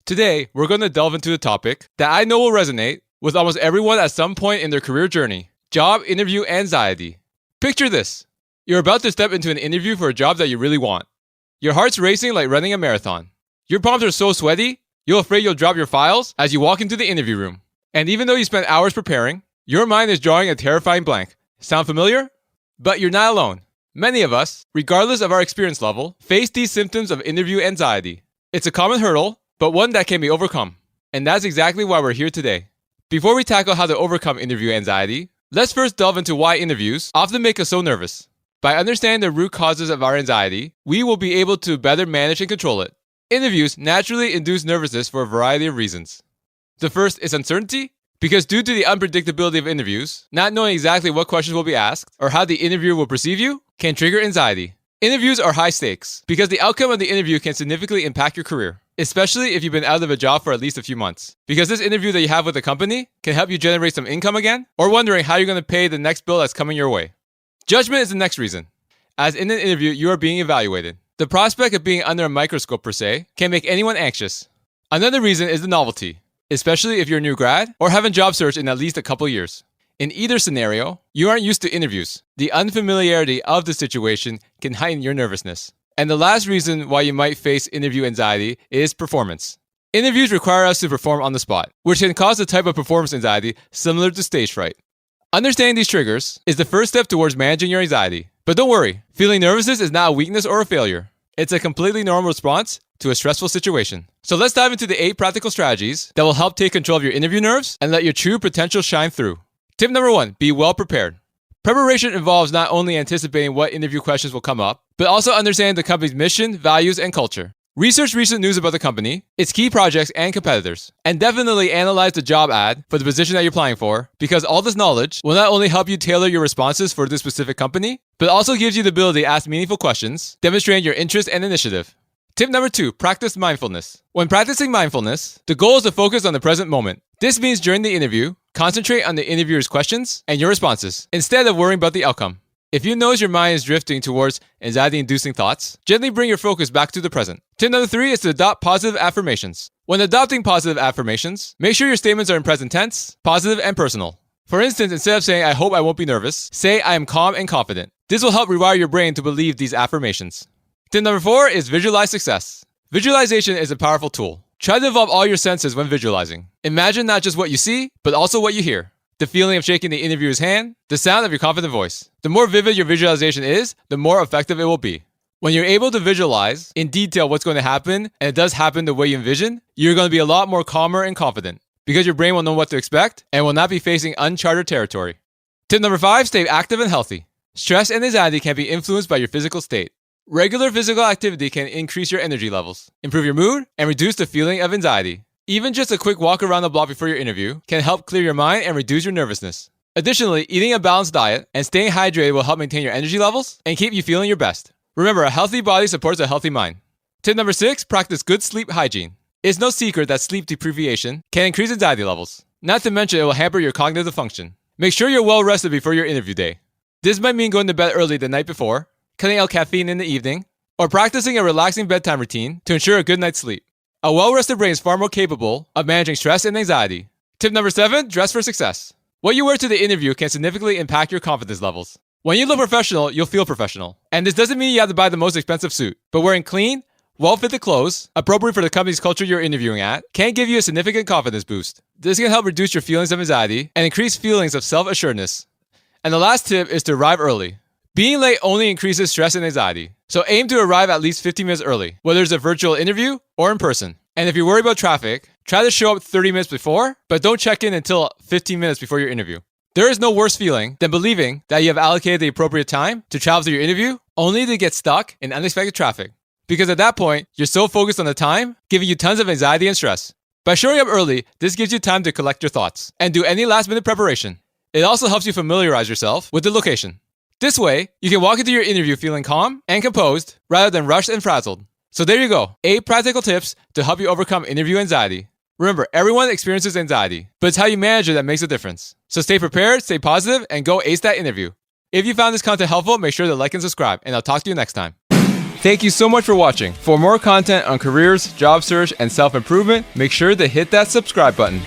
Today, we're going to delve into a topic that I know will resonate with almost everyone at some point in their career journey: job interview anxiety. Picture this. You're about to step into an interview for a job that you really want. Your heart's racing like running a marathon. Your palms are so sweaty, you're afraid you'll drop your files as you walk into the interview room. And even though you spent hours preparing, your mind is drawing a terrifying blank. Sound familiar? But you're not alone. Many of us, regardless of our experience level, face these symptoms of interview anxiety. It's a common hurdle, but one that can be overcome. And that's exactly why we're here today. Before we tackle how to overcome interview anxiety, let's first delve into why interviews often make us so nervous. By understanding the root causes of our anxiety, we will be able to better manage and control it. Interviews naturally induce nervousness for a variety of reasons. The first is uncertainty, because due to the unpredictability of interviews, not knowing exactly what questions will be asked or how the interviewer will perceive you can trigger anxiety. Interviews are high stakes because the outcome of the interview can significantly impact your career, especially if you've been out of a job for at least a few months. Because this interview that you have with the company can help you generate some income again, or wondering how you're going to pay the next bill that's coming your way. Judgment is the next reason. As in an interview, you are being evaluated. The prospect of being under a microscope per se can make anyone anxious. Another reason is the novelty, especially if you're a new grad or haven't job searched in at least a couple years. In either scenario, you aren't used to interviews. The unfamiliarity of the situation can heighten your nervousness. And the last reason why you might face interview anxiety is performance. Interviews require us to perform on the spot, which can cause a type of performance anxiety similar to stage fright. Understanding these triggers is the first step towards managing your anxiety. But don't worry, feeling nervousness is not a weakness or a failure. It's a completely normal response to a stressful situation. So let's dive into the 8 practical strategies that will help take control of your interview nerves and let your true potential shine through. Tip number 1, be well prepared. Preparation involves not only anticipating what interview questions will come up, but also understanding the company's mission, values, and culture. Research recent news about the company, its key projects, and competitors. And definitely analyze the job ad for the position that you're applying for, because all this knowledge will not only help you tailor your responses for this specific company, but also gives you the ability to ask meaningful questions, demonstrating your interest and initiative. Tip number 2, practice mindfulness. When practicing mindfulness, the goal is to focus on the present moment. This means during the interview, concentrate on the interviewer's questions and your responses, instead of worrying about the outcome. If you notice your mind is drifting towards anxiety-inducing thoughts, gently bring your focus back to the present. Tip number 3 is to adopt positive affirmations. When adopting positive affirmations, make sure your statements are in present tense, positive, and personal. For instance, instead of saying, "I hope I won't be nervous," say, "I am calm and confident." This will help rewire your brain to believe these affirmations. Tip number 4 is visualize success. Visualization is a powerful tool. Try to involve all your senses when visualizing. Imagine not just what you see, but also what you hear. The feeling of shaking the interviewer's hand, the sound of your confident voice. The more vivid your visualization is, the more effective it will be. When you're able to visualize in detail what's going to happen, and it does happen the way you envision, you're going to be a lot more calmer and confident, because your brain will know what to expect and will not be facing uncharted territory. Tip number 5, stay active and healthy. Stress and anxiety can be influenced by your physical state. Regular physical activity can increase your energy levels, improve your mood, and reduce the feeling of anxiety. Even just a quick walk around the block before your interview can help clear your mind and reduce your nervousness. Additionally, eating a balanced diet and staying hydrated will help maintain your energy levels and keep you feeling your best. Remember, a healthy body supports a healthy mind. Tip number 6, practice good sleep hygiene. It's no secret that sleep deprivation can increase anxiety levels. Not to mention it will hamper your cognitive function. Make sure you're well rested before your interview day. This might mean going to bed early the night before, cutting out caffeine in the evening, or practicing a relaxing bedtime routine to ensure a good night's sleep. A well-rested brain is far more capable of managing stress and anxiety. Tip number 7, dress for success. What you wear to the interview can significantly impact your confidence levels. When you look professional, you'll feel professional. And this doesn't mean you have to buy the most expensive suit, but wearing clean, well-fitted clothes, appropriate for the company's culture you're interviewing at, can give you a significant confidence boost. This can help reduce your feelings of anxiety and increase feelings of self-assuredness. And the last tip is to arrive early. Being late only increases stress and anxiety, so aim to arrive at least 15 minutes early, whether it's a virtual interview or in person. And if you're worried about traffic, try to show up 30 minutes before, but don't check in until 15 minutes before your interview. There is no worse feeling than believing that you have allocated the appropriate time to travel to your interview, only to get stuck in unexpected traffic. Because at that point, you're so focused on the time, giving you tons of anxiety and stress. By showing up early, this gives you time to collect your thoughts and do any last-minute preparation. It also helps you familiarize yourself with the location. This way, you can walk into your interview feeling calm and composed rather than rushed and frazzled. So there you go, 8 practical tips to help you overcome interview anxiety. Remember, everyone experiences anxiety, but it's how you manage it that makes a difference. So stay prepared, stay positive, and go ace that interview. If you found this content helpful, make sure to like and subscribe, and I'll talk to you next time. Thank you so much for watching. For more content on careers, job search, and self-improvement, make sure to hit that subscribe button.